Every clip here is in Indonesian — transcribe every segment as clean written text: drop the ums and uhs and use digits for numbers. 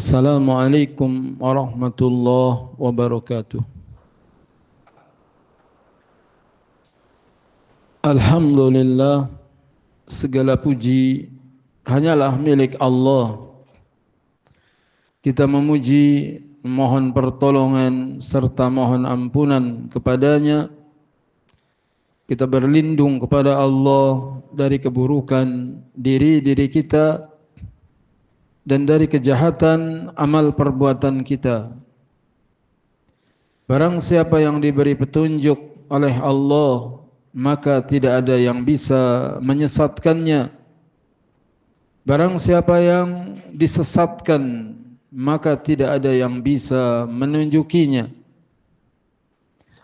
Assalamualaikum warahmatullahi wabarakatuh. Alhamdulillah, segala puji hanyalah milik Allah. Kita memuji, mohon pertolongan serta mohon ampunan kepadanya. Kita berlindung kepada Allah dari keburukan diri kita dan dari kejahatan amal perbuatan kita. Barang siapa yang diberi petunjuk oleh Allah, maka tidak ada yang bisa menyesatkannya. Barang siapa yang disesatkan, maka tidak ada yang bisa menunjukinya.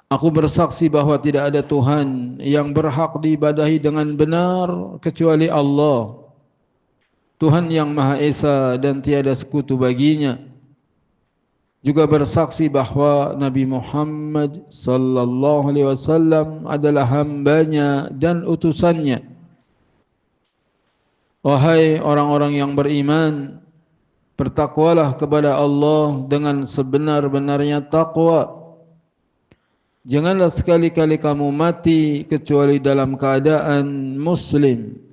Aku bersaksi bahwa tidak ada Tuhan yang berhak diibadahi dengan benar kecuali Allah, Tuhan yang Maha Esa dan tiada sekutu baginya. Juga bersaksi bahwa Nabi Muhammad sallallahu alaihi wasallam adalah hambanya dan utusannya. Wahai orang-orang yang beriman, bertakwalah kepada Allah dengan sebenar-benarnya takwa. Janganlah sekali-kali kamu mati kecuali dalam keadaan muslim.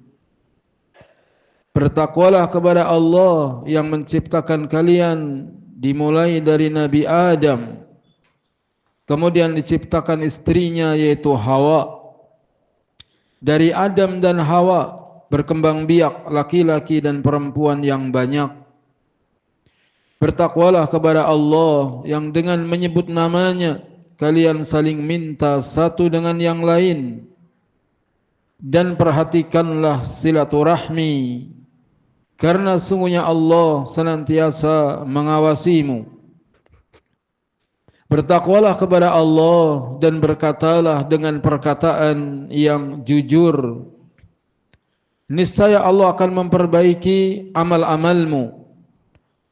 Bertakwalah kepada Allah yang menciptakan kalian dimulai dari Nabi Adam, kemudian diciptakan istrinya yaitu Hawa. Dari Adam dan Hawa berkembang biak laki-laki dan perempuan yang banyak. Bertakwalah kepada Allah yang dengan menyebut namanya kalian saling minta satu dengan yang lain, dan perhatikanlah silaturahmi, karena sungguhnya Allah senantiasa mengawasimu. Bertakwalah kepada Allah dan berkatalah dengan perkataan yang jujur. Niscaya Allah akan memperbaiki amal-amalmu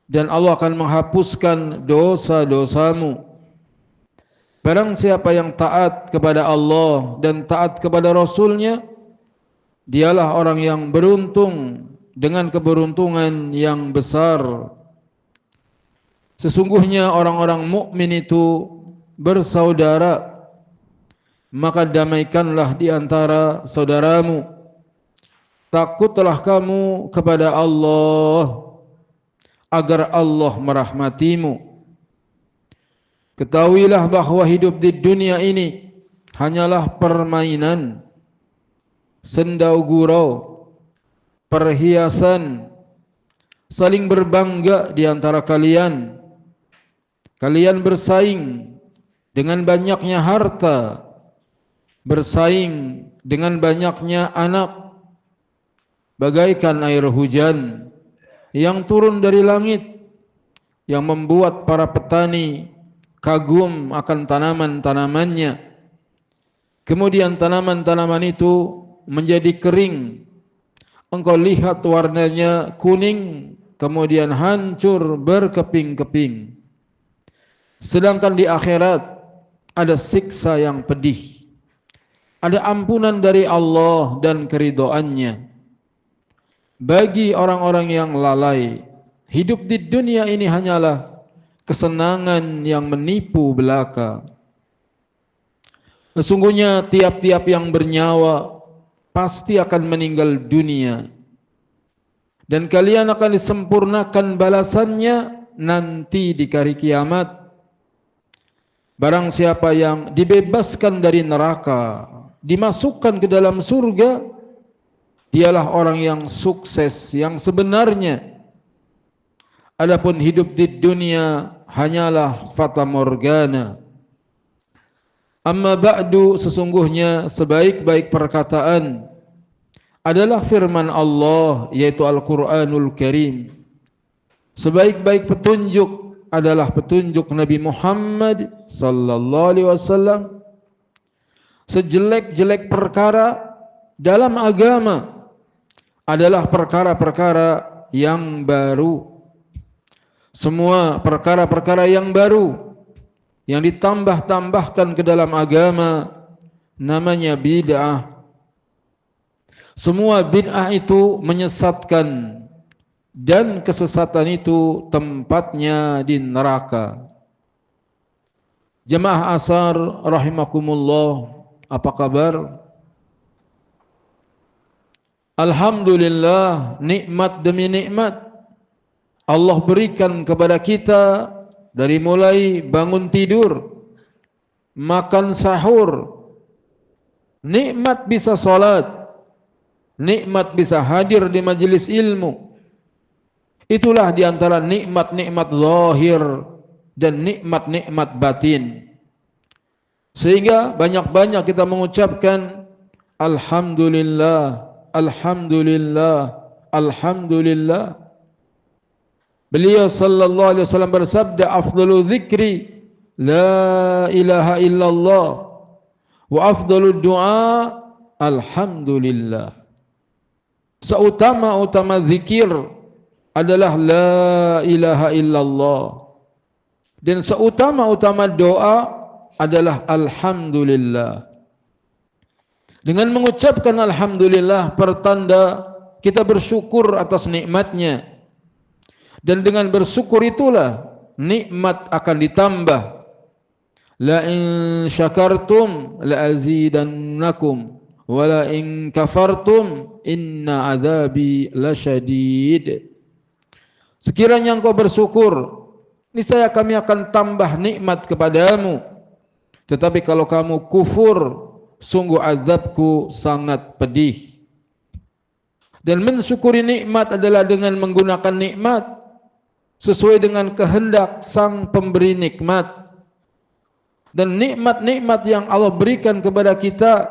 dan Allah akan menghapuskan dosa-dosamu. Barang siapa yang taat kepada Allah dan taat kepada Rasulnya, dialah orang yang beruntung dengan keberuntungan yang besar. Sesungguhnya orang-orang mukmin itu bersaudara, maka damaikanlah di antara saudaramu. Takutlah kamu kepada Allah agar Allah merahmatimu. Ketahuilah bahwa hidup di dunia ini hanyalah permainan, sendau gurau, perhiasan, saling berbangga di antara kalian. Kalian bersaing dengan banyaknya harta, bersaing dengan banyaknya anak, bagaikan air hujan yang turun dari langit, yang membuat para petani kagum akan tanaman-tanamannya. Kemudian tanaman-tanaman itu menjadi kering. Engkau lihat warnanya kuning, kemudian hancur berkeping-keping. Sedangkan di akhirat ada siksa yang pedih, ada ampunan dari Allah dan keridhaannya. Bagi orang-orang yang lalai, hidup di dunia ini hanyalah kesenangan yang menipu belaka. Sesungguhnya tiap-tiap yang bernyawa pasti akan meninggal dunia, dan kalian akan disempurnakan balasannya nanti di hari kiamat. Barang siapa yang dibebaskan dari neraka, dimasukkan ke dalam surga, dialah orang yang sukses yang sebenarnya. Adapun hidup di dunia hanyalah fata morgana. Amma ba'du, sesungguhnya sebaik-baik perkataan adalah firman Allah, yaitu Al-Quranul Karim. Sebaik-baik petunjuk adalah petunjuk Nabi Muhammad sallallahu alaihi wasallam. Sejelek-jelek perkara dalam agama adalah perkara-perkara yang baru. Semua perkara-perkara yang baru yang ditambah-tambahkan ke dalam agama namanya bid'ah. Semua bid'ah itu menyesatkan dan kesesatan itu tempatnya di neraka. Jemaah asar rahimakumullah, apa kabar? Alhamdulillah, nikmat demi nikmat Allah berikan kepada kita, dari mulai bangun tidur, makan sahur, nikmat bisa salat, nikmat bisa hadir di majelis ilmu. Itulah di antara nikmat-nikmat zahir dan nikmat-nikmat batin. Sehingga banyak-banyak kita mengucapkan alhamdulillah, alhamdulillah, alhamdulillah. Beliau sallallahu alaihi wasallam bersabda, afdalu dzikri la ilaha illallah wa afdalu du'a alhamdulillah. Seutama-utama zikir adalah la ilaha illallah, dan seutama-utama doa adalah alhamdulillah. Dengan mengucapkan alhamdulillah pertanda kita bersyukur atas nikmatnya, dan dengan bersyukur itulah nikmat akan ditambah. La in syakartum la azidannakum wa la in kafartum inna azabi lasyadid. Sekiranya engkau bersyukur, niscaya kami akan tambah nikmat kepadamu. Tetapi kalau kamu kufur, sungguh azabku sangat pedih. Dan mensyukuri nikmat adalah dengan menggunakan nikmat sesuai dengan kehendak sang pemberi nikmat. Dan nikmat-nikmat yang Allah berikan kepada kita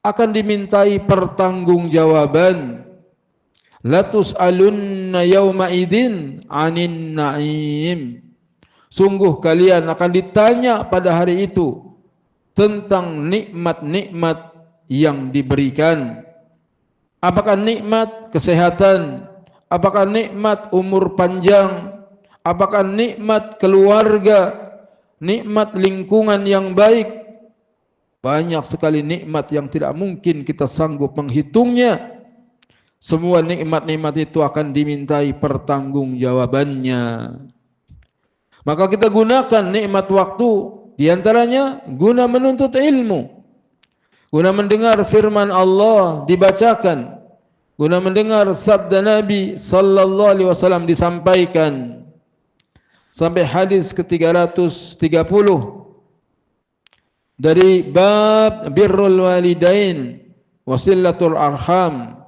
akan dimintai pertanggungjawaban. La tus'alunna yawma idzin 'anin na'im. Sungguh kalian akan ditanya pada hari itu tentang nikmat-nikmat yang diberikan. Apakah nikmat kesehatan? Apakah nikmat umur panjang? Apakah nikmat keluarga? Nikmat lingkungan yang baik? Banyak sekali nikmat yang tidak mungkin kita sanggup menghitungnya. Semua nikmat-nikmat itu akan dimintai pertanggungjawabannya. Maka kita gunakan nikmat waktu, diantaranya guna menuntut ilmu, guna mendengar firman Allah dibacakan, guna mendengar sabda Nabi sallallahu alaihi wasallam disampaikan, sampai hadis ke-330 dari bab birrul walidain wasilatul arham,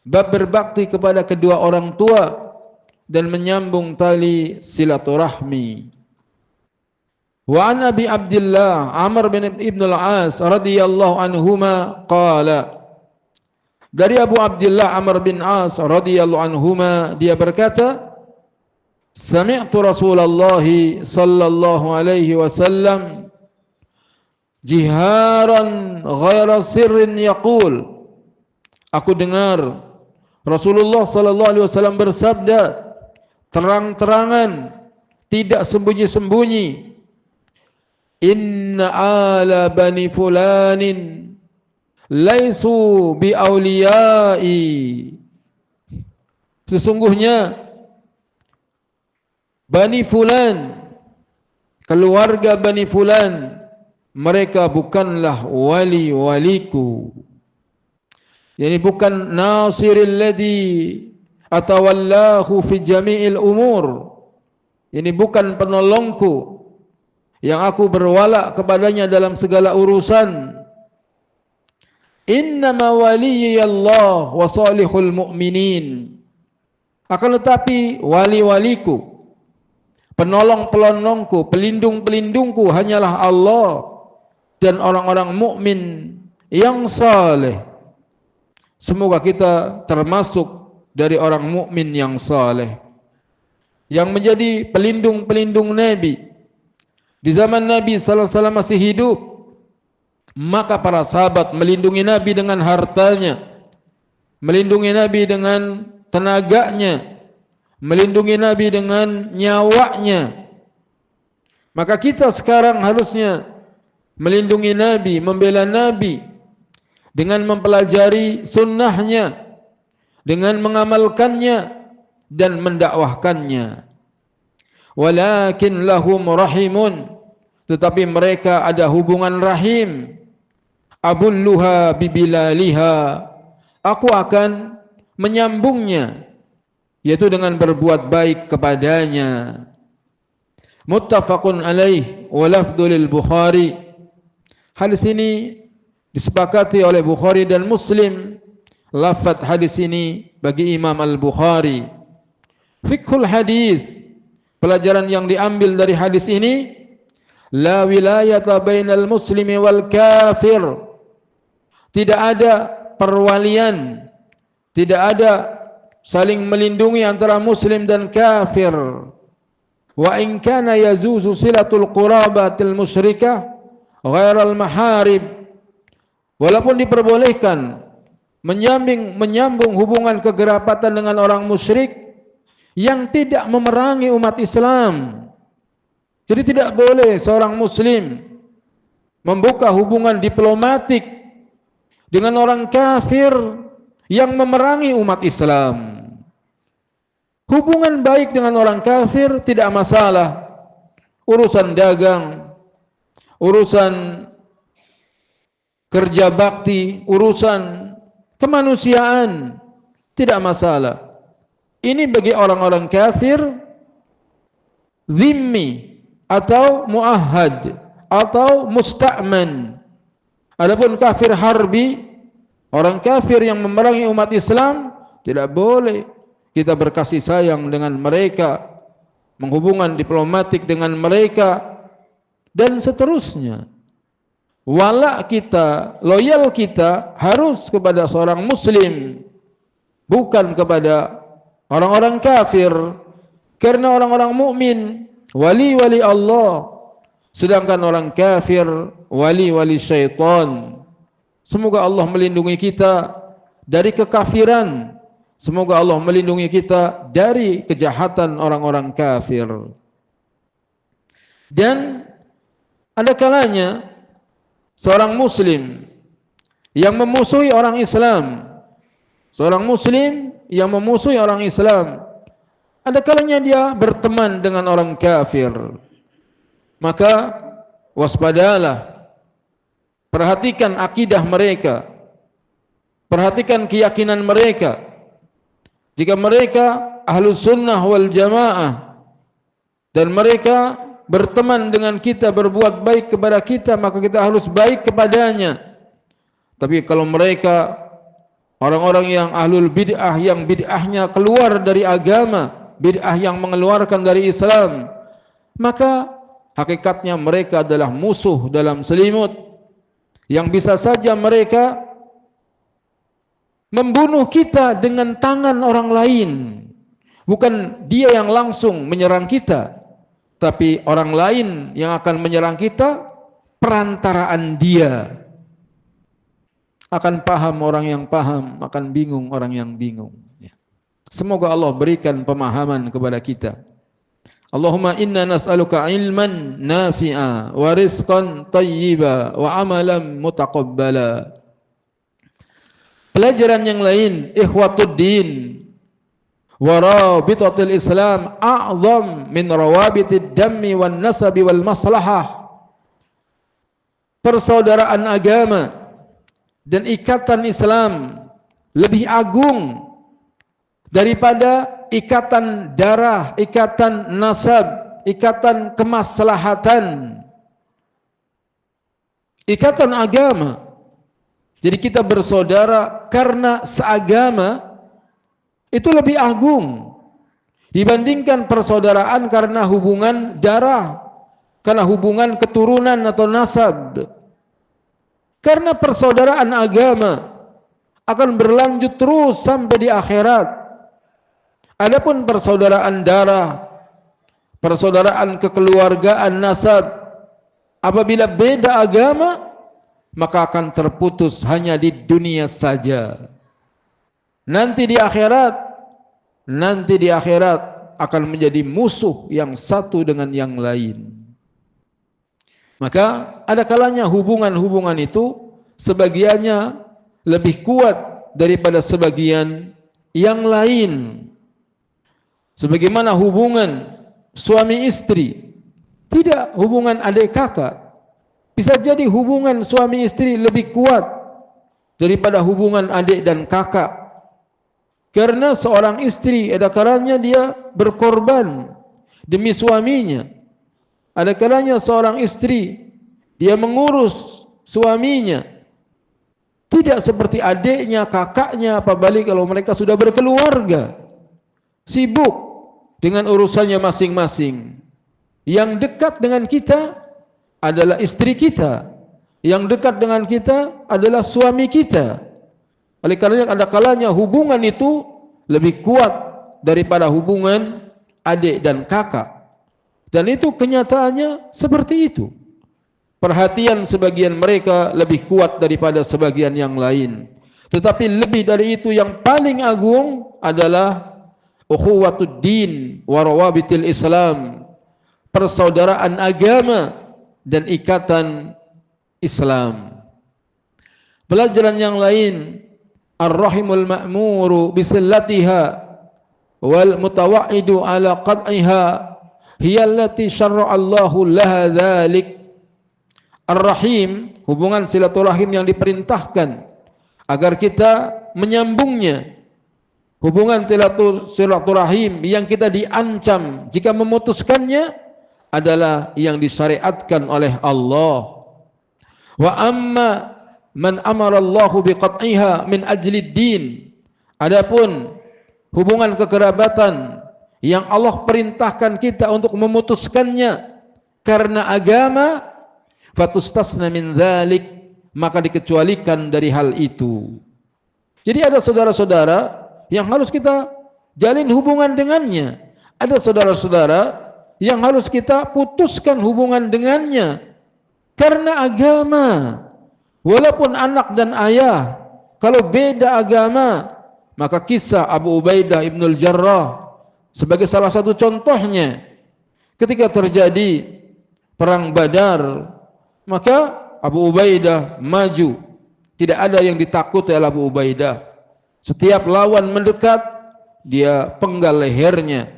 bab berbakti kepada kedua orang tua dan menyambung tali silaturahmi. Wa an Abi Abdullah Amr bin Ibn al-As radhiyallahu anhuma qala, dari Abu Abdullah Amr bin As radhiyallahu anhuma, dia berkata, sami'tu Rasulullah sallallahu alaihi wasallam jiharan ghaira sirrin yaqul, aku dengar Rasulullah sallallahu alaihi wasallam bersabda terang-terangan, tidak sembunyi-sembunyi, inna ala bani fulanin laisu bi auliyai, sesungguhnya Bani Fulan, keluarga Bani Fulan, mereka bukanlah wali-waliku. Yani bukan nasiril ladzi atawallahu fi jami'il umur. Ini bukan penolongku yang aku berwala kepadanya dalam segala urusan. Innama waliyallah wa salihul mu'minin. Akan tetapi wali-waliku, penolong-penolongku, pelindung-pelindungku hanyalah Allah dan orang-orang mukmin yang saleh. Semoga kita termasuk dari orang mukmin yang saleh, yang menjadi pelindung-pelindung Nabi. Di zaman Nabi sallallahu alaihi wasallam masih hidup, maka para sahabat melindungi Nabi dengan hartanya, melindungi Nabi dengan tenaganya, melindungi Nabi dengan nyawanya. Maka kita sekarang harusnya melindungi Nabi, membela Nabi dengan mempelajari sunnahnya, dengan mengamalkannya, dan mendakwahkannya. Walakin lahum rahimun, tetapi mereka ada hubungan rahim. Abulluha bibilaliha, aku akan menyambungnya, yaitu dengan berbuat baik kepadanya. Muttafaqun alaih wa lafdhu lil Bukhari. Hadis ini disepakati oleh Bukhari dan Muslim. Lafaz hadis ini bagi Imam Al-Bukhari. Fiqhul hadis, pelajaran yang diambil dari hadis ini, la wilayata bainal muslimi wal kafir. Tidak ada perwalian, tidak ada saling melindungi antara muslim dan kafir. Wa in kana yazuzu silatul qurabatil musyrikah ghairal maharib, walaupun diperbolehkan menyambung hubungan kegerapatan dengan orang musyrik yang tidak memerangi umat Islam. Jadi tidak boleh seorang muslim membuka hubungan diplomatik dengan orang kafir yang memerangi umat Islam. Hubungan baik dengan orang kafir tidak masalah. Urusan dagang, urusan kerja bakti, urusan kemanusiaan, tidak masalah. Ini bagi orang-orang kafir zimmi atau muahad atau musta'man. Adapun kafir harbi, orang kafir yang memerangi umat Islam, tidak boleh kita berkasih sayang dengan mereka, menghubungan diplomatik dengan mereka, dan seterusnya. Wala kita, loyal kita harus kepada seorang muslim, bukan kepada orang-orang kafir. Karena orang-orang mukmin wali-wali Allah, sedangkan orang kafir wali-wali syaitan. Semoga Allah melindungi kita dari kekafiran. Semoga Allah melindungi kita dari kejahatan orang-orang kafir. Dan ada kalanya seorang muslim yang memusuhi orang Islam, seorang muslim yang memusuhi orang Islam, ada kalanya dia berteman dengan orang kafir. Maka waspadalah, perhatikan akidah mereka, perhatikan keyakinan mereka. Jika mereka ahlus sunnah wal jamaah dan mereka berteman dengan kita, berbuat baik kepada kita, maka kita harus baik kepadanya. Tapi kalau mereka orang-orang yang ahlul bid'ah, yang bid'ahnya keluar dari agama, bid'ah yang mengeluarkan dari Islam, maka hakikatnya mereka adalah musuh dalam selimut, yang bisa saja mereka membunuh kita dengan tangan orang lain. Bukan dia yang langsung menyerang kita, tapi orang lain yang akan menyerang kita, perantaraan dia. Akan paham orang yang paham, akan bingung orang yang bingung. Semoga Allah berikan pemahaman kepada kita. Allahumma inna nas'aluka ilman nafi'a wa rizqan tayyiba wa amalan mutaqabbala. Pelajaran yang lain, ikhwatuddin wa rabitatul Islam a'zam min rawabitid dammi wan nasabi wal maslahah. Persaudaraan agama dan ikatan Islam lebih agung daripada ikatan darah, ikatan nasab, ikatan kemaslahatan, ikatan agama. Jadi kita bersaudara karena seagama itu lebih agung dibandingkan persaudaraan karena hubungan darah, karena hubungan keturunan atau nasab. Karena persaudaraan agama akan berlanjut terus sampai di akhirat. Adapun persaudaraan darah, persaudaraan kekeluargaan nasab, apabila beda agama, maka akan terputus hanya di dunia saja. Nanti di akhirat akan menjadi musuh yang satu dengan yang lain. Maka ada kalanya hubungan-hubungan itu sebagiannya lebih kuat daripada sebagian yang lain. Sebagaimana hubungan suami istri, tidak hubungan adik kakak. Bisa jadi hubungan suami istri lebih kuat daripada hubungan adik dan kakak. Karena seorang istri ada kalanya dia berkorban demi suaminya. Ada kalanya seorang istri dia mengurus suaminya. Tidak seperti adiknya, kakaknya, apabila kalau mereka sudah berkeluarga, sibuk dengan urusannya masing-masing. Yang dekat dengan kita adalah istri kita, yang dekat dengan kita adalah suami kita. Oleh karena ada kalanya hubungan itu lebih kuat daripada hubungan adik dan kakak. Dan itu kenyataannya seperti itu. Perhatian sebagian mereka lebih kuat daripada sebagian yang lain. Tetapi lebih dari itu yang paling agung adalah ukhuwatud din wa rawabitil Islam, persaudaraan agama dan ikatan Islam. Pelajaran yang lain, ar-rahimul ma'muru bisillatiha wal mutawaidu ala qad'iha hiya allati syarra'a Allahu laha dzalik. Ar-rahim, hubungan silaturahim yang diperintahkan agar kita menyambungnya. Hubungan silaturahim yang kita diancam jika memutuskannya adalah yang disyariatkan oleh Allah. Wa amma man amara Allahu biqat'iha min ajli din. Adapun hubungan kekerabatan yang Allah perintahkan kita untuk memutuskannya karena agama, fatustasna min dzalik, maka dikecualikan dari hal itu. Jadi ada saudara-saudara yang harus kita jalin hubungan dengannya. Ada saudara-saudara yang harus kita putuskan hubungan dengannya karena agama. Walaupun anak dan ayah, kalau beda agama, maka kisah Abu Ubaidah ibnul Jarrah sebagai salah satu contohnya. Ketika terjadi perang Badar, maka Abu Ubaidah maju. Tidak ada yang ditakuti oleh Abu Ubaidah. Setiap lawan mendekat, dia penggal lehernya.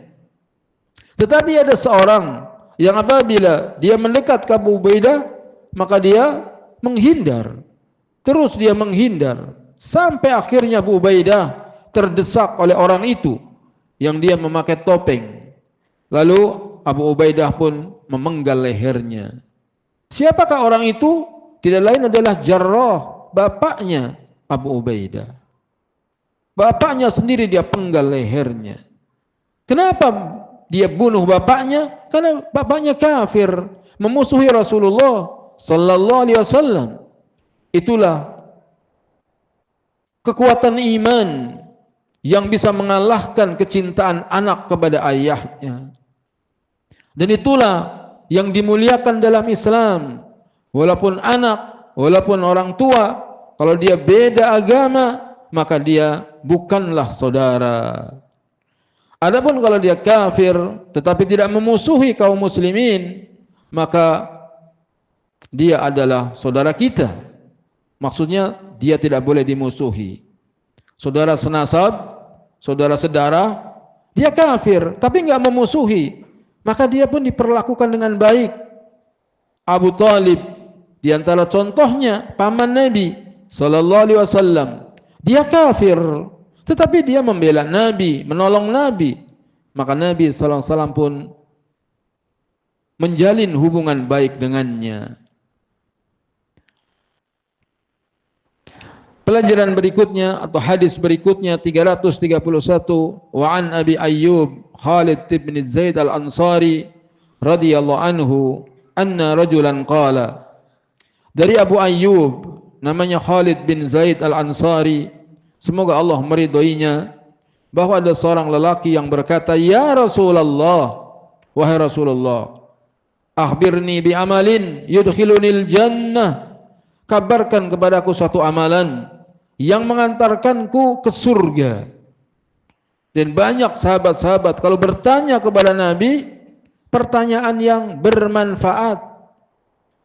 Tetapi ada seorang yang apabila dia mendekat ke Abu Ubaidah, maka dia menghindar. Terus dia menghindar. Sampai akhirnya Abu Ubaidah terdesak oleh orang itu yang dia memakai topeng. Lalu Abu Ubaidah pun memenggal lehernya. Siapakah orang itu? Tidak lain adalah Jarrah, bapaknya Abu Ubaidah. Bapaknya sendiri dia penggal lehernya. Kenapa dia bunuh bapaknya? Karena bapaknya kafir, memusuhi Rasulullah sallallahu alaihi wasallam. Itulah kekuatan iman yang bisa mengalahkan kecintaan anak kepada ayahnya. Dan itulah yang dimuliakan dalam Islam. Walaupun anak, walaupun orang tua, kalau dia beda agama, maka dia bukanlah saudara. Adapun kalau dia kafir tetapi tidak memusuhi kaum muslimin, maka dia adalah saudara kita. Maksudnya dia tidak boleh dimusuhi. Saudara senasab, saudara sedara, dia kafir tapi enggak memusuhi, maka dia pun diperlakukan dengan baik. Abu Talib di antara contohnya paman Nabi sallallahu alaihi wasallam. Dia kafir, tetapi dia membela Nabi, menolong Nabi. Maka Nabi sallallahu alaihi wasallam pun menjalin hubungan baik dengannya. Pelajaran berikutnya atau hadis berikutnya 331, wa an Abi Ayyub Khalid bin Zaid al-Ansari radhiyallahu anhu anna rajulan qala. Dari Abu Ayyub namanya Khalid bin Zaid al-Ansari, semoga Allah meridhoinya, bahwa ada seorang lelaki yang berkata, ya Rasulullah, wahai Rasulullah, akhbirni bi amalin yudkhilunil jannah, kabarkan kepadaku suatu amalan yang mengantarkanku ke surga. Dan banyak sahabat-sahabat kalau bertanya kepada Nabi pertanyaan yang bermanfaat,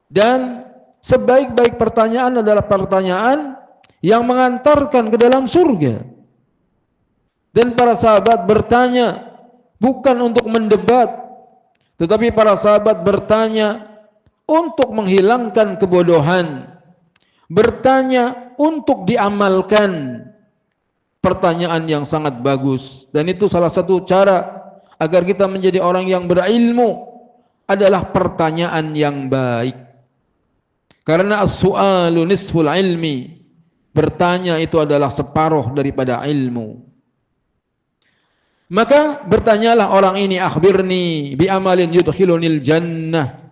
dan sebaik-baik pertanyaan adalah pertanyaan yang mengantarkan ke dalam surga. Dan para sahabat bertanya, bukan untuk mendebat, tetapi para sahabat bertanya untuk menghilangkan kebodohan, bertanya untuk diamalkan. Pertanyaan yang sangat bagus, dan itu salah satu cara agar kita menjadi orang yang berilmu adalah pertanyaan yang baik. Karena as-su'alu nisful ilmi, bertanya itu adalah separuh daripada ilmu. Maka bertanyalah orang ini, akhbirni bi amalin yudkhilunil jannah,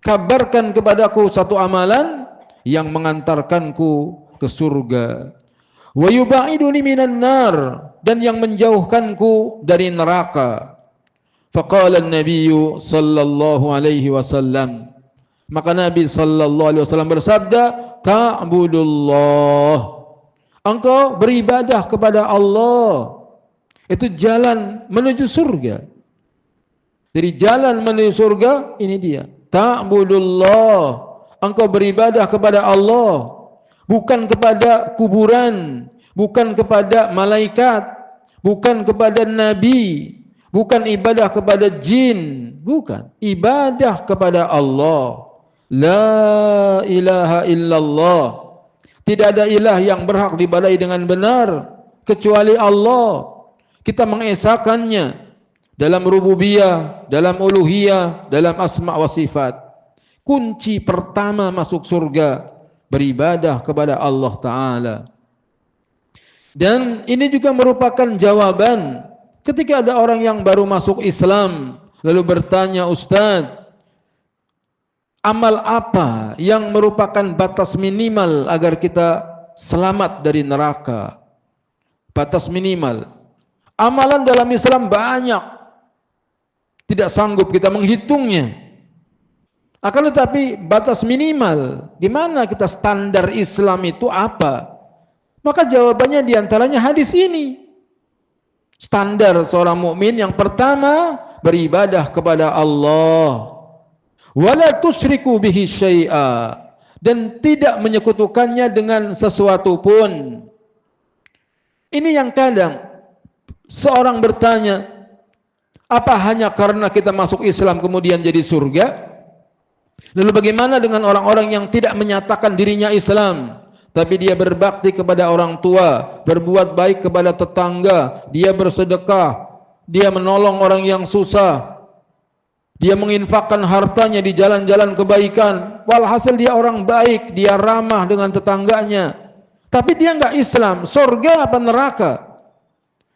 kabarkan kepadaku satu amalan yang mengantarkanku ke surga. Wa yubaiduni minan nar, dan yang menjauhkanku dari neraka. Faqala an-nabiyyu sallallahu alaihi wasallam, maka Nabi sallallahu alaihi wasallam bersabda, ta'budullah, engkau beribadah kepada Allah. Itu jalan menuju surga. Jadi jalan menuju surga ini dia, ta'budullah, engkau beribadah kepada Allah, bukan kepada kuburan, bukan kepada malaikat, bukan kepada nabi, bukan ibadah kepada jin, bukan, ibadah kepada Allah. La ilaha illallah, tidak ada ilah yang berhak diibadahi dengan benar kecuali Allah. Kita mengesakannya dalam rububiyah, dalam uluhiyah, dalam asma wa sifat. Kunci pertama masuk surga, beribadah kepada Allah Ta'ala. Dan ini juga merupakan jawaban ketika ada orang yang baru masuk Islam lalu bertanya, Ustaz, amal apa yang merupakan batas minimal agar kita selamat dari neraka? Batas minimal. Amalan dalam Islam banyak, tidak sanggup kita menghitungnya. Akan tetapi batas minimal, gimana kita standar Islam itu apa? Maka jawabannya diantaranya hadis ini. Standar seorang mukmin yang pertama, beribadah kepada Allah. Wala tusyriku bihi syai'a, dan tidak menyekutukannya dengan sesuatu pun. Ini yang kadang seorang bertanya, apa hanya karena kita masuk Islam kemudian jadi surga? Lalu bagaimana dengan orang-orang yang tidak menyatakan dirinya Islam, tapi dia berbakti kepada orang tua, berbuat baik kepada tetangga, dia bersedekah, dia menolong orang yang susah, dia menginfakkan hartanya di jalan-jalan kebaikan, walhasil dia orang baik, dia ramah dengan tetangganya, tapi dia enggak Islam, surga apa neraka?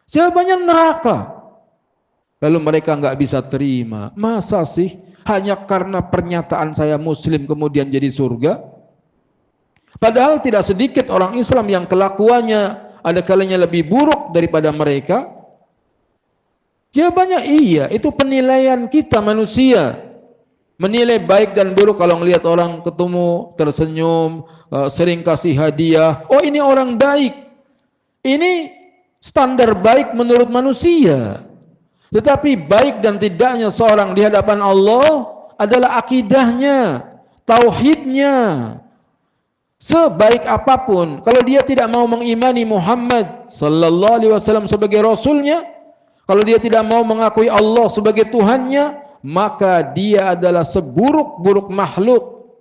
Jawabannya neraka. Lalu mereka enggak bisa terima, masa sih hanya karena pernyataan saya Muslim kemudian jadi surga? Padahal tidak sedikit orang Islam yang kelakuannya ada kalanya lebih buruk daripada mereka. Jawabannya iya, itu penilaian kita manusia. Menilai baik dan buruk kalau melihat orang ketemu, tersenyum, sering kasih hadiah. Oh, ini orang baik. Ini standar baik menurut manusia. Tetapi baik dan tidaknya seorang di hadapan Allah adalah akidahnya, tauhidnya. Sebaik apapun, kalau dia tidak mau mengimani Muhammad sallallahu alaihi wasallam sebagai rasulnya, kalau dia tidak mau mengakui Allah sebagai Tuhannya, maka dia adalah seburuk-buruk makhluk.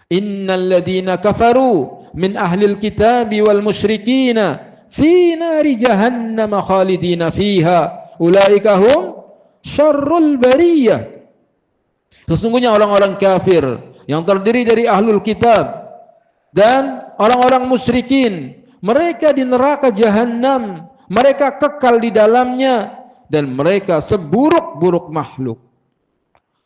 Innal ladzina kafaru min ahlil kitabi wal musyrikina fi nari jahannam khalidina fiha ulaika hum syarrul bariyah. Sesungguhnya orang-orang kafir yang terdiri dari ahlul kitab dan orang-orang musyrikin, mereka di neraka jahanam, mereka kekal di dalamnya, dan mereka seburuk-buruk makhluk.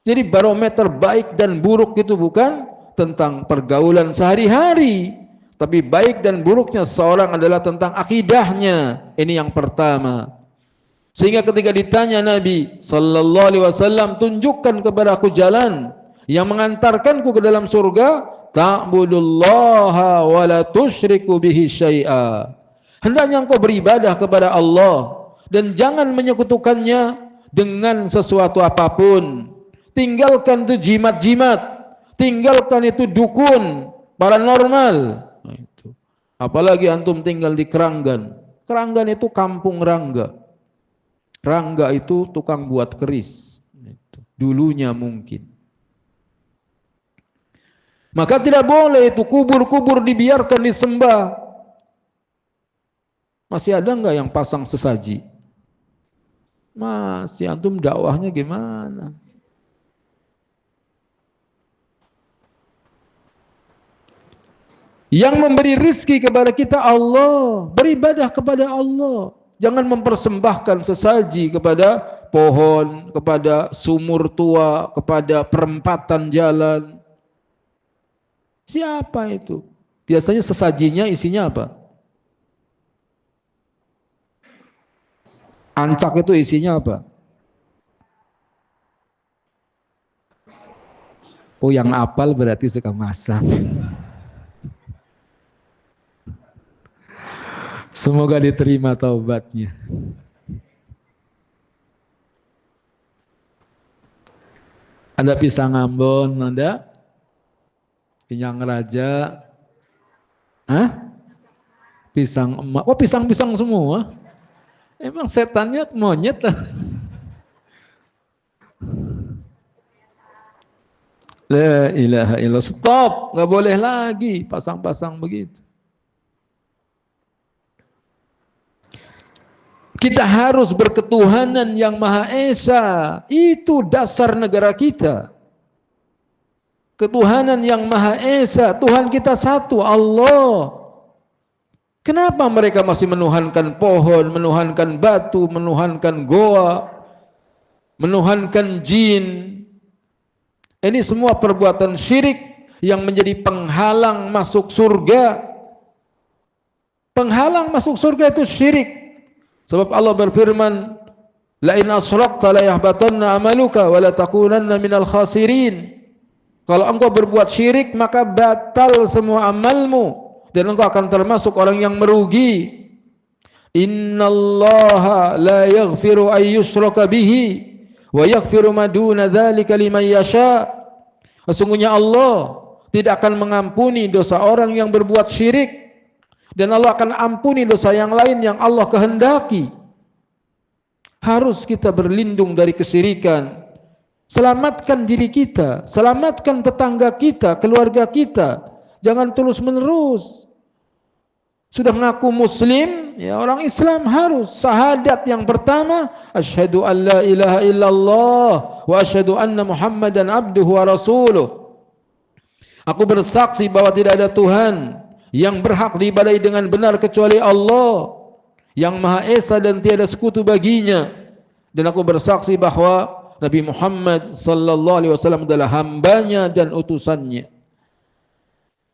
Jadi barometer baik dan buruk itu bukan tentang pergaulan sehari-hari, tapi baik dan buruknya seorang adalah tentang akidahnya. Ini yang pertama. Sehingga ketika ditanya Nabi sallallahu alaihi wasallam, tunjukkan kepadaku jalan yang mengantarkanku ke dalam surga, ta'budullaha wa la tusyriku bihi syai'a. Hendaknya engkau beribadah kepada Allah dan jangan menyekutukannya dengan sesuatu apapun. Tinggalkan itu jimat-jimat, tinggalkan itu dukun, paranormal. Nah, itu. Apalagi antum tinggal di Keranggan. Keranggan itu kampung rangga. Rangga itu tukang buat keris. Dulunya mungkin. Maka tidak boleh itu kubur-kubur dibiarkan disembah. Masih ada enggak yang pasang sesaji? Masih, antum dakwahnya gimana? Yang memberi rizki kepada kita Allah, beribadah kepada Allah. Jangan mempersembahkan sesaji kepada pohon, kepada sumur tua, kepada perempatan jalan. Siapa itu? Biasanya sesajinya isinya apa? Ancak itu isinya apa? Oh, yang apal berarti suka masak. Semoga diterima taubatnya. Ada pisang Ambon, ada Pinyang Raja, pisang emak. Oh, pisang-pisang semua. Emang setannya monyet lah. La ilaha illallah. Stop, nggak boleh lagi pasang-pasang begitu. Kita harus berketuhanan yang Maha Esa. Itu dasar negara kita. Ketuhanan yang Maha Esa. Tuhan kita satu, Allah. Kenapa mereka masih menuhankan pohon, menuhankan batu, menuhankan goa, menuhankan jin? Ini semua perbuatan syirik yang menjadi penghalang masuk surga. Penghalang masuk surga itu syirik. Sebab Allah berfirman, la in asrakta la yahbatanna amaluka wa la takunanna minal khasirin. Kalau engkau berbuat syirik maka batal semua amalmu dan engkau akan termasuk orang yang merugi. Innallaha la yaghfiru ay yushraka bihi wa yaghfiru ma duna dzalika liman yasha. Sesungguhnya Allah tidak akan mengampuni dosa orang yang berbuat syirik. Dan Allah akan ampuni dosa yang lain yang Allah kehendaki. Harus kita berlindung dari kesyirikan. Selamatkan diri kita, selamatkan tetangga kita, keluarga kita. Jangan terus menerus. Sudah mengaku muslim, ya orang Islam harus syahadat yang pertama, asyhadu an la ilaha illallah wa asyhadu anna Muhammadan abduhu wa rasuluh. Aku bersaksi bahwa tidak ada Tuhan yang berhak diibadahi dengan benar kecuali Allah yang Maha Esa dan tiada sekutu baginya, dan aku bersaksi bahwa Nabi Muhammad sallallahu alaihi wasallam adalah hambanya dan utusannya.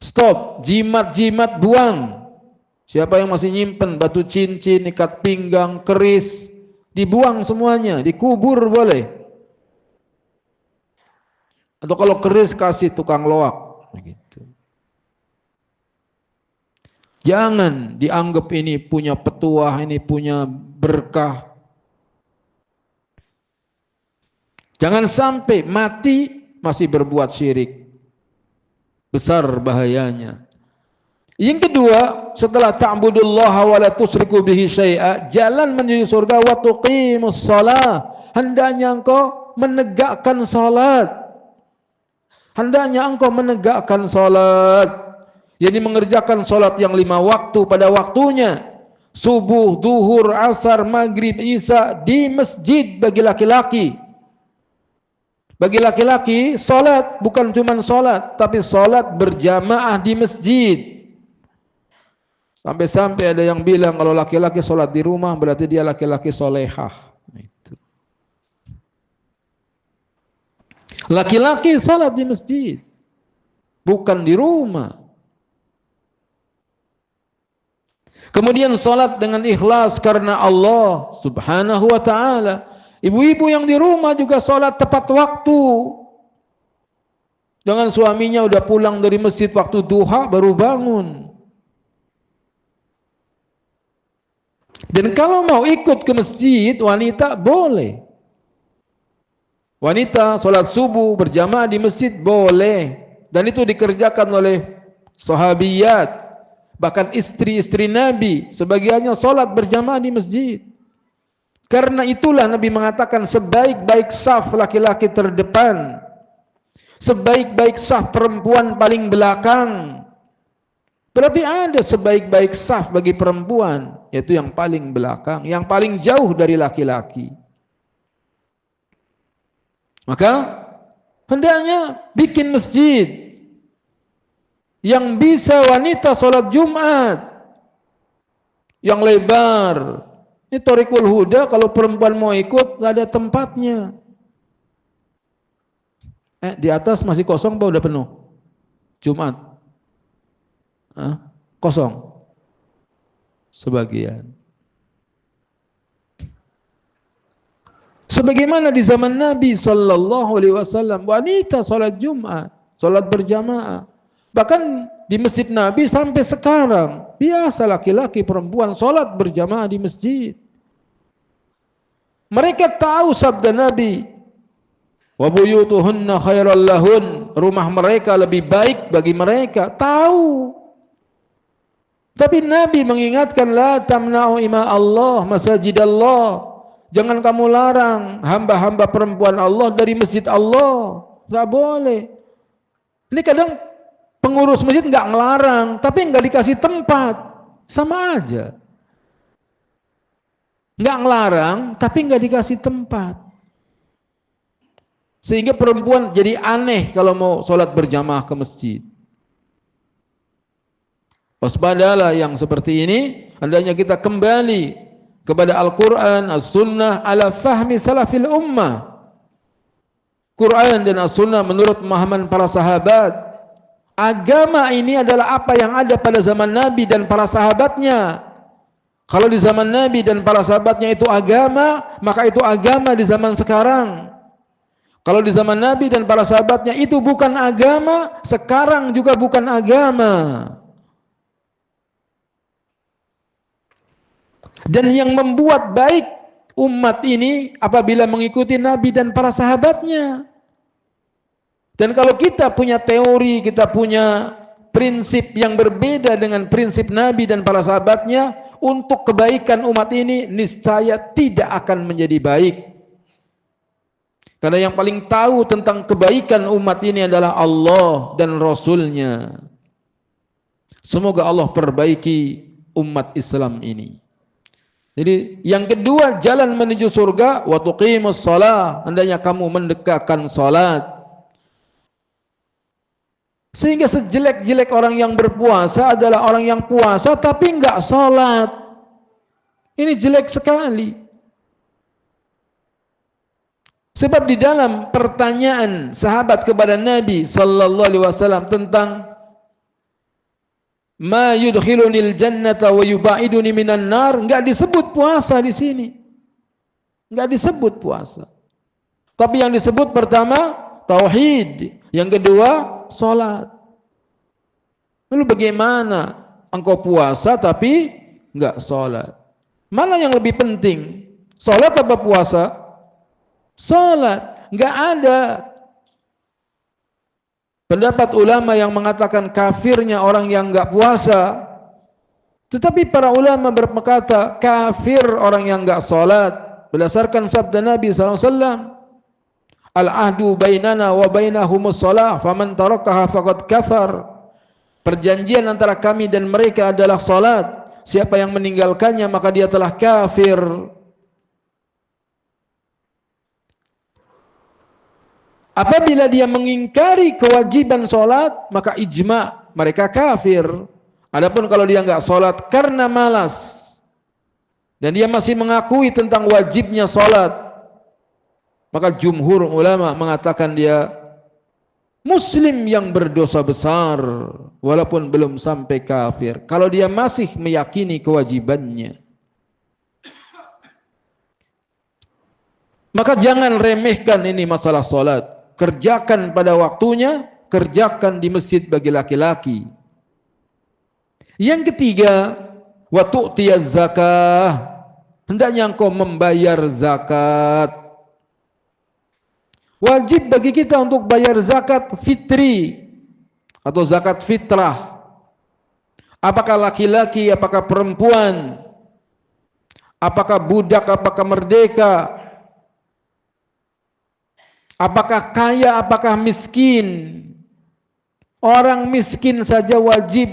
Stop, jimat-jimat buang. Siapa yang masih nyimpen batu cincin, ikat pinggang, keris, dibuang semuanya, dikubur boleh. Atau kalau keris kasih tukang loak begitu. Jangan dianggap ini punya petuah, ini punya berkah. Jangan sampai mati masih berbuat syirik. Besar bahayanya. Yang kedua, setelah ta'budullaha wa la tusyriku bihi syai'a, jalan menuju surga wa tuqimus shalah. Hendaknya engkau menegakkan salat. Hendaknya engkau menegakkan salat. Jadi mengerjakan solat yang 5 waktu pada waktunya. Subuh, duhur, asar, maghrib, isya di masjid bagi laki-laki. Bagi laki-laki, solat bukan cuma solat, tapi solat berjamaah di masjid. Sampai-sampai ada yang bilang kalau laki-laki solat di rumah berarti dia laki-laki solehah. Laki-laki solat di masjid, bukan di rumah. Kemudian salat dengan ikhlas karena Allah Subhanahu wa taala. Ibu-ibu yang di rumah juga salat tepat waktu. Jangan suaminya udah pulang dari masjid waktu duha baru bangun. Dan kalau mau ikut ke masjid wanita boleh. Wanita salat subuh berjamaah di masjid boleh, dan itu dikerjakan oleh sahabiyat. Bahkan istri-istri Nabi sebagiannya solat berjamaah di masjid. Karena itulah Nabi mengatakan sebaik-baik saf laki-laki terdepan, sebaik-baik saf perempuan paling belakang. Berarti ada sebaik-baik saf bagi perempuan, yaitu yang paling belakang, yang paling jauh dari laki-laki. Maka hendaknya bikin masjid yang bisa wanita sholat Jumat, yang lebar. Ini Thariqul Huda, kalau perempuan mau ikut nggak ada tempatnya. Di atas masih kosong apa udah penuh? Jumat kosong sebagian. Sebagaimana di zaman Nabi Sallallahu Alaihi Wasallam, wanita sholat Jumat, sholat berjamaah. Bahkan di masjid Nabi sampai sekarang biasa laki-laki perempuan sholat berjamaah di masjid. Mereka tahu sabda Nabi, wa buyutuhunna khairal lahun, rumah mereka lebih baik bagi mereka. Tahu. Tapi Nabi mengingatkan, la tamna'u ima Allah masajid Allah. Jangan kamu larang hamba-hamba perempuan Allah dari masjid Allah. Enggak boleh. Ini kadang pengurus masjid enggak ngelarang, tapi enggak dikasih tempat. Sama aja. Enggak ngelarang, tapi enggak dikasih tempat. Sehingga perempuan jadi aneh kalau mau sholat berjamaah ke masjid. Waspadalah yang seperti ini, hendaknya kita kembali kepada Al-Quran, As-Sunnah ala fahmi salafil ummah. Quran dan As-Sunnah menurut pemahaman para sahabat. Agama ini adalah apa yang ada pada zaman Nabi dan para sahabatnya. Kalau di zaman Nabi dan para sahabatnya itu agama, maka itu agama di zaman sekarang. Kalau di zaman Nabi dan para sahabatnya itu bukan agama, sekarang juga bukan agama. Dan yang membuat baik umat ini apabila mengikuti Nabi dan para sahabatnya. Dan kalau kita punya teori, kita punya prinsip yang berbeda dengan prinsip Nabi dan para sahabatnya, untuk kebaikan umat ini niscaya tidak akan menjadi baik. Karena yang paling tahu tentang kebaikan umat ini adalah Allah dan Rasulnya. Semoga Allah perbaiki umat Islam ini. Jadi yang kedua, jalan menuju surga, wa tuqimus shalah, hendaknya kamu mendekatkan salat. Sehingga sejelek-jelek orang yang berpuasa adalah orang yang puasa tapi enggak salat. Ini jelek sekali. Sebab di dalam pertanyaan sahabat kepada Nabi sallallahu alaihi wasallam tentang ma yudkhilunil jannata wa yubaiduni minan nar, enggak disebut puasa di sini. Enggak disebut puasa. Tapi yang disebut pertama tauhid, yang kedua salat. Lalu bagaimana engkau puasa tapi enggak salat? Mana yang lebih penting? Salat apa puasa? Salat. Enggak ada pendapat ulama yang mengatakan kafirnya orang yang enggak puasa. Tetapi para ulama berkata kafir orang yang enggak salat berdasarkan sabda Nabi SAW, al-ahdu bainana wa bainahumus shalah faman tarakaha faqad kafar. Perjanjian antara kami dan mereka adalah salat. Siapa yang meninggalkannya maka dia telah kafir. Apabila dia mengingkari kewajiban salat, maka ijma mereka kafir. Adapun kalau dia enggak salat karena malas dan dia masih mengakui tentang wajibnya salat, maka jumhur ulama mengatakan dia muslim yang berdosa besar walaupun belum sampai kafir kalau dia masih meyakini kewajibannya. Maka jangan remehkan ini masalah salat. Kerjakan pada waktunya, kerjakan di masjid bagi laki-laki. Yang ketiga, wa tu'tiyaz zakah. Hendaknya engkau membayar zakat. Wajib bagi kita untuk bayar zakat fitri atau zakat fitrah. Apakah laki-laki, apakah perempuan, apakah budak, apakah merdeka, apakah kaya, apakah miskin. Orang miskin saja wajib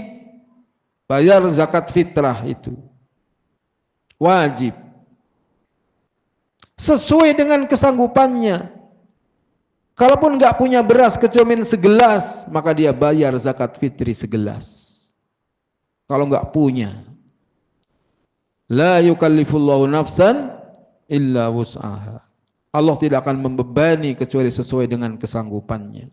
bayar zakat fitrah itu. Wajib. Sesuai dengan kesanggupannya. Kalaupun enggak punya beras kecuali segelas, maka dia bayar zakat fitri segelas. Kalau enggak punya. La yukallifullahu nafsan illa wus'aha. Allah tidak akan membebani kecuali sesuai dengan kesanggupannya.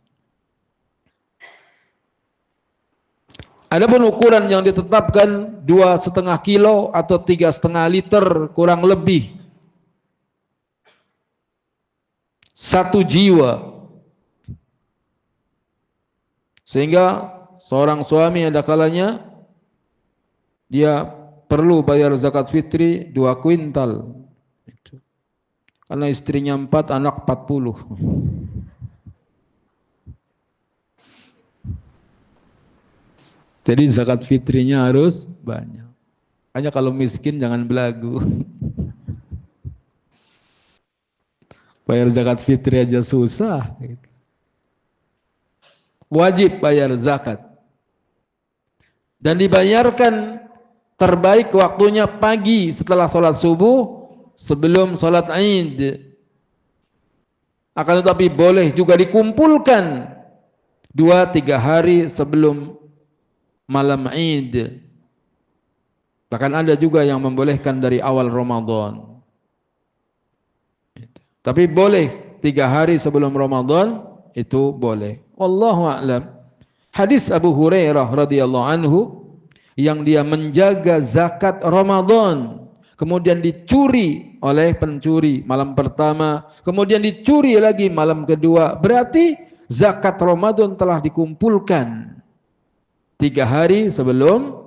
Adapun ukuran yang ditetapkan 2,5 kilo atau 3,5 liter kurang lebih 1 jiwa. Sehingga seorang suami ada kalanya dia perlu bayar zakat fitri 2 kuintal. Karena istrinya 4, anak 40. Jadi zakat fitrinya harus banyak. Hanya kalau miskin jangan belagu. Bayar zakat fitri aja susah. Wajib bayar zakat. Dan dibayarkan terbaik waktunya pagi setelah sholat subuh, sebelum sholat Id. Akan tetapi boleh juga dikumpulkan 2-3 hari sebelum malam Id. Bahkan ada juga yang membolehkan dari awal Ramadan. Tapi boleh 3 hari sebelum Ramadan, itu boleh. Wallahu a'lam. Hadis Abu Hurairah radhiyallahu anhu yang dia menjaga zakat Ramadan, kemudian dicuri oleh pencuri malam pertama, kemudian dicuri lagi malam kedua. Berarti zakat Ramadan telah dikumpulkan 3 hari sebelum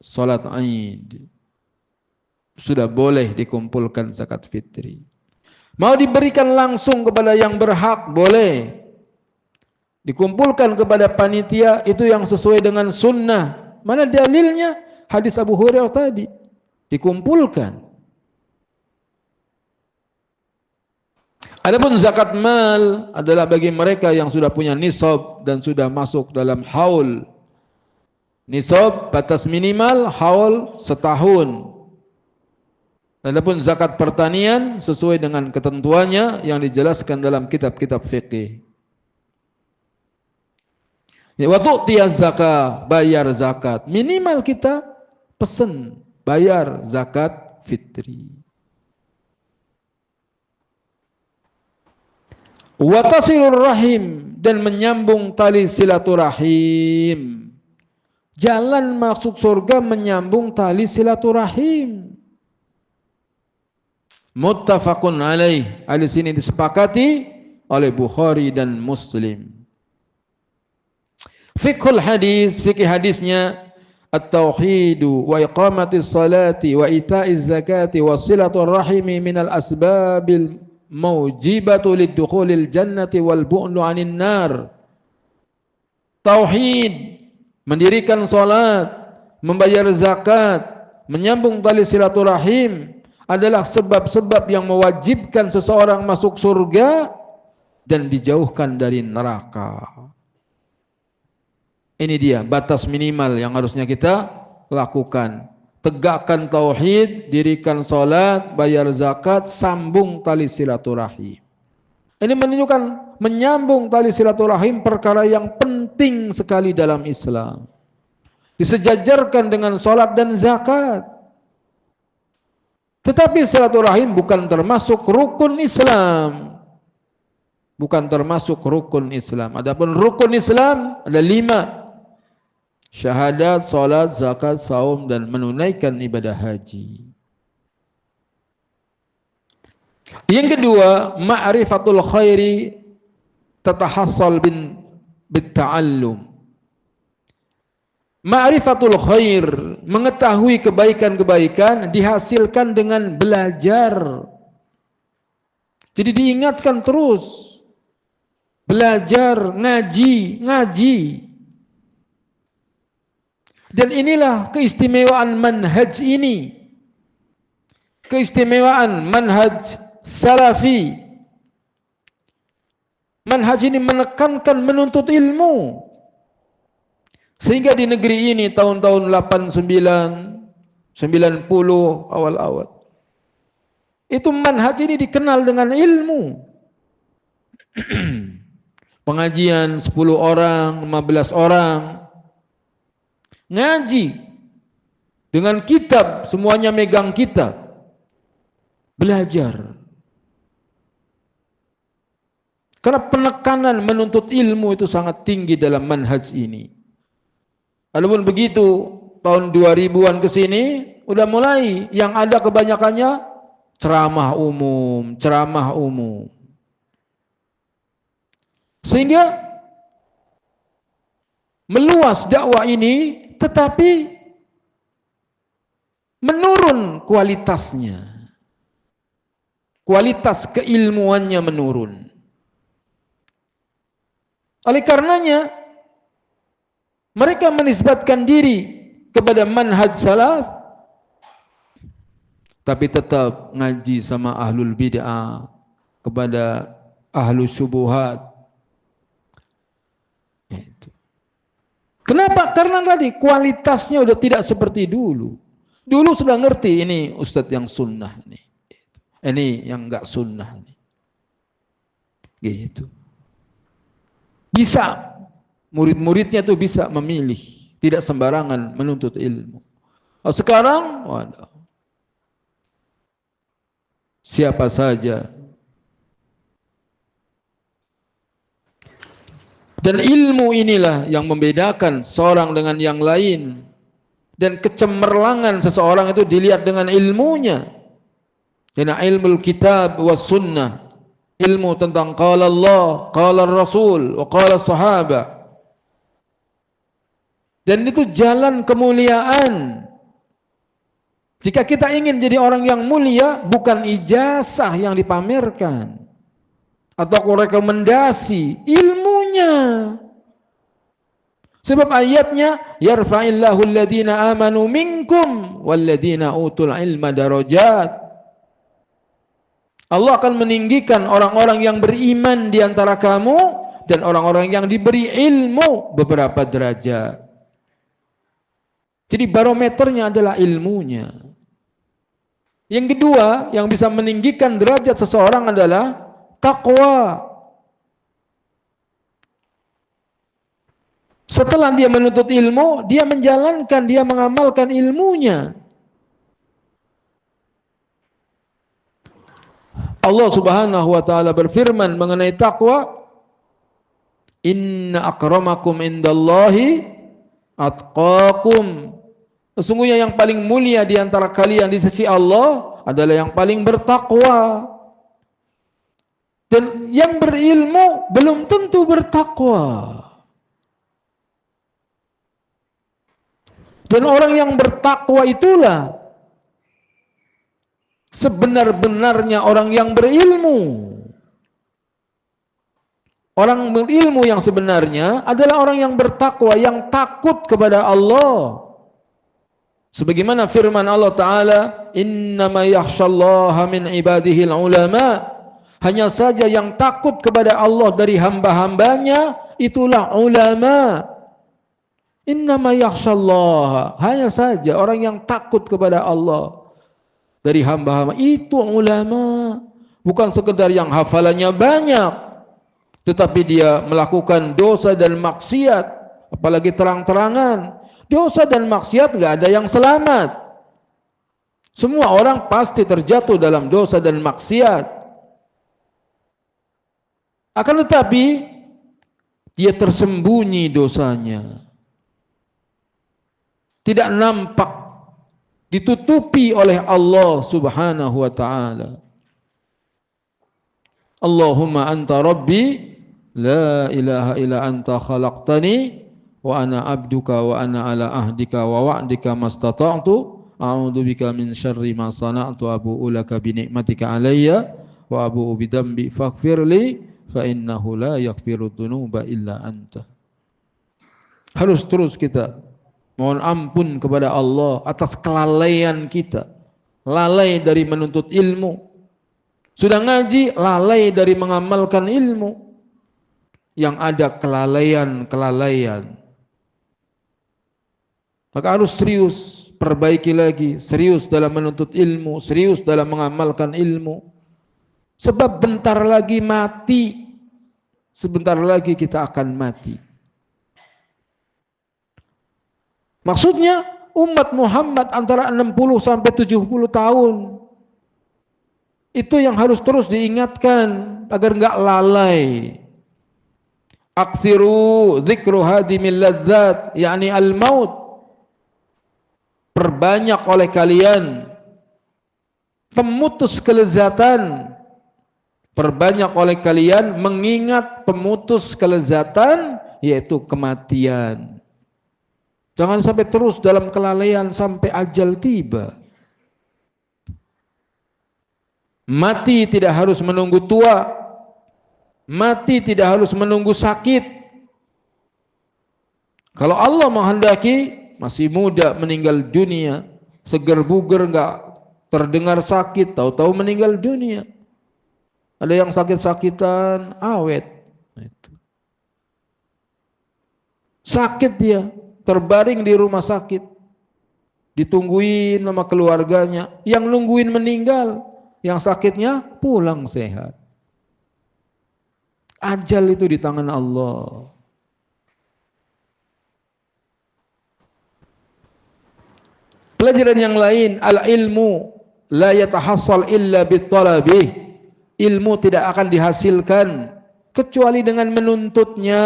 sholat Id. Sudah boleh dikumpulkan zakat fitri. Mau diberikan langsung kepada yang berhak, boleh. Dikumpulkan kepada panitia, itu yang sesuai dengan sunnah. Mana dalilnya? Hadis Abu Hurairah tadi. Dikumpulkan. Adapun zakat mal adalah bagi mereka yang sudah punya nisab dan sudah masuk dalam haul. Nisab batas minimal haul setahun. Adapun zakat pertanian sesuai dengan ketentuannya yang dijelaskan dalam kitab-kitab fikih. Waktu tiaz zakat, bayar zakat. Minimal kita pesen bayar zakat fitri. Wa tasilur rahim, dan menyambung tali silaturahim. Jalan masuk surga menyambung tali silaturahim. Muttafaqun alaih. Hadis ini disepakati oleh Bukhari dan Muslim. Fiqhul hadis, fikih hadisnya at-tauhidu wa iqamatis salati wa ita'iz zakati wa silatur rahimi minal asbabil mawjibatu lidukhulil jannati wal bu'nu 'anil nar. Tauhid, mendirikan salat, membayar zakat, menyambung tali silaturahim adalah sebab-sebab yang mewajibkan seseorang masuk surga dan dijauhkan dari neraka. Ini dia batas minimal yang harusnya kita lakukan. Tegakkan tauhid, dirikan salat, bayar zakat, sambung tali silaturahim. Ini menunjukkan menyambung tali silaturahim perkara yang penting sekali dalam Islam. Disejajarkan dengan salat dan zakat. Tetapi silaturahim bukan termasuk rukun Islam. Bukan termasuk rukun Islam. Adapun rukun Islam ada 5. Syahadat, salat, zakat, saum, dan menunaikan ibadah haji. Yang kedua, ma'rifatul khairi tatahassal bitta'allum. Ma'rifatul khair, mengetahui kebaikan-kebaikan dihasilkan dengan belajar. Jadi diingatkan terus. Belajar, ngaji. Dan inilah keistimewaan manhaj ini. keistimewaan manhaj salafi. Manhaj ini menekankan menuntut ilmu. Sehingga di negeri ini tahun-tahun 89, 90 awal-awal, itu manhaj ini dikenal dengan ilmu. Pengajian 10 orang, 15 orang, ngaji dengan kitab, semuanya megang kitab, belajar. Karena penekanan menuntut ilmu itu sangat tinggi dalam manhaj ini. Walaupun begitu, tahun 2000-an ke sini udah mulai yang ada kebanyakannya ceramah umum, ceramah umum. Sehingga meluas dakwah ini, tetapi menurun kualitasnya. Kualitas keilmuannya menurun. Oleh karenanya, mereka menisbatkan diri kepada manhaj salaf, tapi tetap ngaji sama ahlul bid'ah, kepada ahlus syubuhat. Kenapa? Karena tadi kualitasnya udah tidak seperti dulu. Dulu sudah ngerti ini ustadz yang sunnah nih, ini yang enggak sunnah nih. Gitu. Bisa, murid-muridnya tuh bisa memilih, tidak sembarangan menuntut ilmu. Oh, sekarang, waduh, siapa saja. Dan ilmu inilah yang membedakan seorang dengan yang lain. Dan kecemerlangan seseorang itu dilihat dengan ilmunya. Karena ilmu kitab was sunnah, ilmu tentang qala Allah, qala Rasul, wa qala sahabat. Dan itu jalan kemuliaan. Jika kita ingin jadi orang yang mulia, bukan ijazah yang dipamerkan atau rekomendasi, ilmunya. Sebab ayatnya, yarfa'illahu alladhina amanu minkum walladhina utul ilma darajat. Allah akan meninggikan orang-orang yang beriman di antara kamu dan orang-orang yang diberi ilmu beberapa derajat. Jadi barometernya adalah ilmunya. Yang kedua, yang bisa meninggikan derajat seseorang adalah takwa. Setelah dia menuntut ilmu, dia menjalankan, dia mengamalkan ilmunya. Allah Subhanahu wa taala berfirman mengenai takwa, "Inna akramakum indallahi atqakum." Sesungguhnya yang paling mulia di antara kalian di sisi Allah adalah yang paling bertakwa. Dan yang berilmu belum tentu bertakwa. Dan orang yang bertakwa itulah sebenar-benarnya orang yang berilmu. Orang berilmu yang sebenarnya adalah orang yang bertakwa, yang takut kepada Allah. Sebagaimana firman Allah Ta'ala, innama yakhshallaha min ibadihil ulama. Hanya saja yang takut kepada Allah dari hamba-hambanya, itulah ulama. Innama yakhshallaha, hanya saja orang yang takut kepada Allah dari hamba-hamba, itu ulama. Bukan sekedar yang hafalannya banyak, tetapi dia melakukan dosa dan maksiat, apalagi terang-terangan. Dosa dan maksiat gak ada yang selamat. Semua orang pasti terjatuh dalam dosa dan maksiat. Akan tetapi dia tersembunyi dosanya, tidak nampak, ditutupi oleh Allah Subhanahu wa ta'ala. Allahumma anta rabbi la ilaha illa anta khalaqtani wa ana abduka wa ana ala ahdika wa wa'dika mastata'tu a'udzu bika min syarri ma sana'tu abu'u laka bi ni'matika alayya wa abu'u bi dzambi faghfirli fa innahu la yaghfiru dzunuba illa anta. Harus terus kita mohon ampun kepada Allah atas kelalaian kita, lalai dari menuntut ilmu. Sudah ngaji, lalai dari mengamalkan ilmu. Yang ada kelalaian. Maka harus serius, perbaiki lagi, serius dalam menuntut ilmu, serius dalam mengamalkan ilmu. Sebab bentar lagi mati. Sebentar lagi kita akan mati. Maksudnya umat Muhammad antara 60 sampai 70 tahun. Itu yang harus terus diingatkan agar enggak lalai. Aktsiru dzikru hadimil ladzat, yakni al-maut. Perbanyak oleh kalian pemutus kelezatan. Perbanyak oleh kalian mengingat pemutus kelezatan, yaitu kematian. Jangan sampai terus dalam kelalaian sampai ajal tiba. Mati tidak harus menunggu tua. Mati tidak harus menunggu sakit. Kalau Allah menghendaki, masih muda meninggal dunia, seger buger, enggak terdengar sakit, tahu-tahu meninggal dunia. Ada yang sakit-sakitan, awet. Sakit dia, terbaring di rumah sakit, ditungguin sama keluarganya, yang nungguin meninggal, yang sakitnya pulang sehat. Ajal itu di tangan Allah. Pelajaran yang lain, al-ilmu la yatahassal illa bitalabih. Ilmu tidak akan dihasilkan kecuali dengan menuntutnya.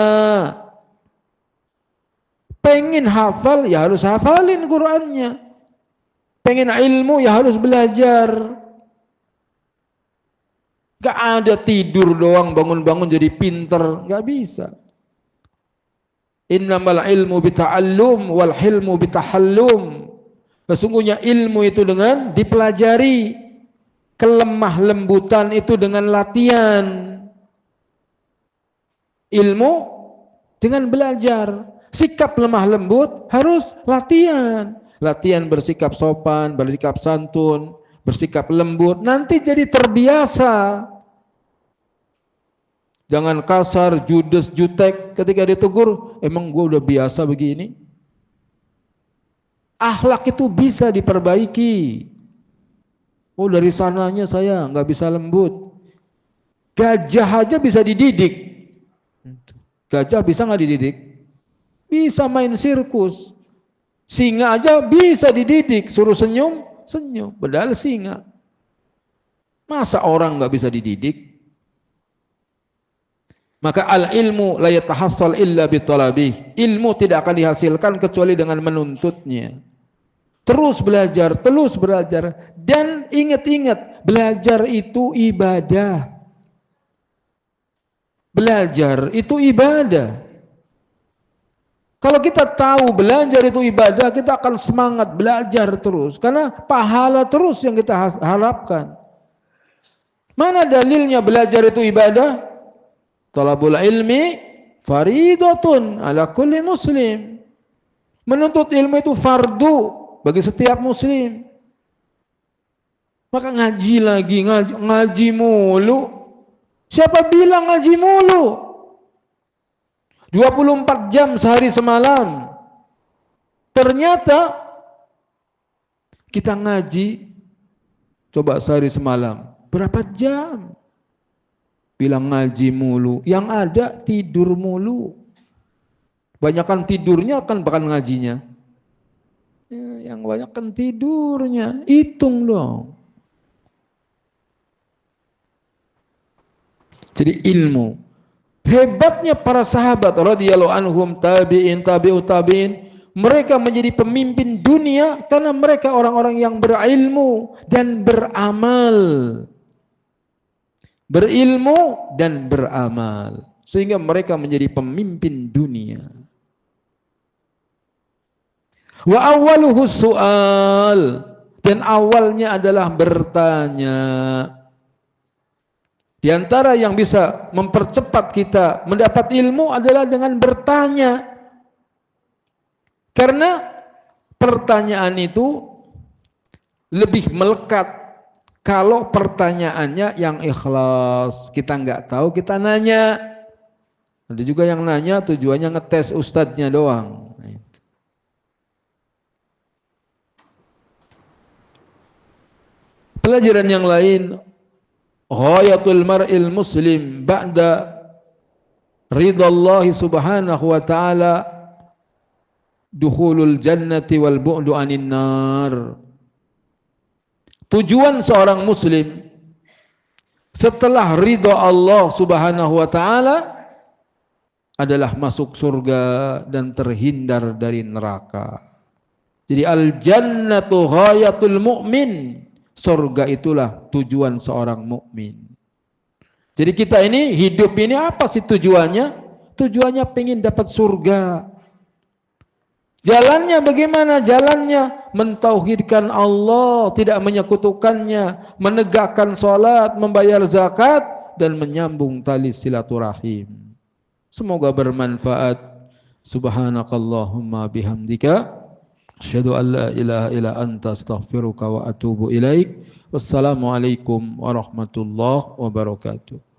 Pengen hafal, ya harus hafalin Qur'annya. Pengen ilmu, ya harus belajar. Gak ada tidur doang, bangun-bangun jadi pinter, gak bisa. Innamal ilmu bita'allum wal hilmu bitahallum. Sesungguhnya ilmu itu dengan dipelajari, kelemah lembutan itu dengan latihan. Ilmu dengan belajar. Sikap lemah lembut harus latihan. Latihan bersikap sopan, bersikap santun, bersikap lembut. Nanti jadi terbiasa. Jangan kasar, judes, jutek. Ketika ditegur, emang gue udah biasa begini. Akhlak itu bisa diperbaiki. Oh, dari sananya saya nggak bisa lembut. Gajah aja bisa dididik. Gajah bisa nggak dididik? Bisa main sirkus. Singa aja bisa dididik. Suruh senyum, senyum. Padahal singa. Masa orang nggak bisa dididik? Maka al-ilmu la yatahassal illa bitalabih. Ilmu tidak akan dihasilkan kecuali dengan menuntutnya. Terus belajar, dan ingat-ingat, belajar itu ibadah. Belajar itu ibadah. Kalau kita tahu belajar itu ibadah, kita akan semangat belajar terus, karena pahala terus yang kita harapkan. Mana dalilnya belajar itu ibadah? Talabul ilmi faridatun ala kulli muslim. Menuntut ilmu itu fardu bagi setiap muslim. Maka ngaji lagi, ngaji mulu. Siapa bilang ngaji mulu? 24 jam sehari semalam. Ternyata kita ngaji, coba sehari semalam, berapa jam? Bilang ngaji mulu, yang ada tidur mulu. Banyakan tidurnya kan bahkan ngajinya. Yang banyak kan tidurnya, hitung dong. Jadi ilmu. Hebatnya para sahabat radhiyallahu anhum, tabi'in, tabi'ut tabi'in, mereka menjadi pemimpin dunia karena mereka orang-orang yang berilmu dan beramal. Berilmu dan beramal. Sehingga mereka menjadi pemimpin dunia. Wa awwaluhu su'al, dan awalnya adalah bertanya. Di antara yang bisa mempercepat kita mendapat ilmu adalah dengan bertanya. Karena pertanyaan itu lebih melekat kalau pertanyaannya yang ikhlas. Kita nggak tahu, kita nanya. Ada juga yang nanya tujuannya ngetes ustadznya doang. Pelajaran yang lain, ghayatul mar'il muslim ba'da ridallahi subhanahu wa ta'ala dukhulul jannati wal bu'du anin nar. Tujuan seorang muslim setelah ridha Allah subhanahu wa ta'ala adalah masuk surga dan terhindar dari neraka. Jadi al-jannatu ghayatul mu'min. Surga itulah tujuan seorang mukmin. Jadi kita ini hidup ini apa sih tujuannya? Tujuannya pengen dapat surga. Jalannya bagaimana? Jalannya mentauhidkan Allah, tidak menyekutukannya, menegakkan salat, membayar zakat dan menyambung tali silaturahim. Semoga bermanfaat. Subhanakallahumma bihamdika asyhadu an la ilaha illa anta astaghfiruka wa atubu ilaik. Wassalamualaikum warahmatullahi wabarakatuh.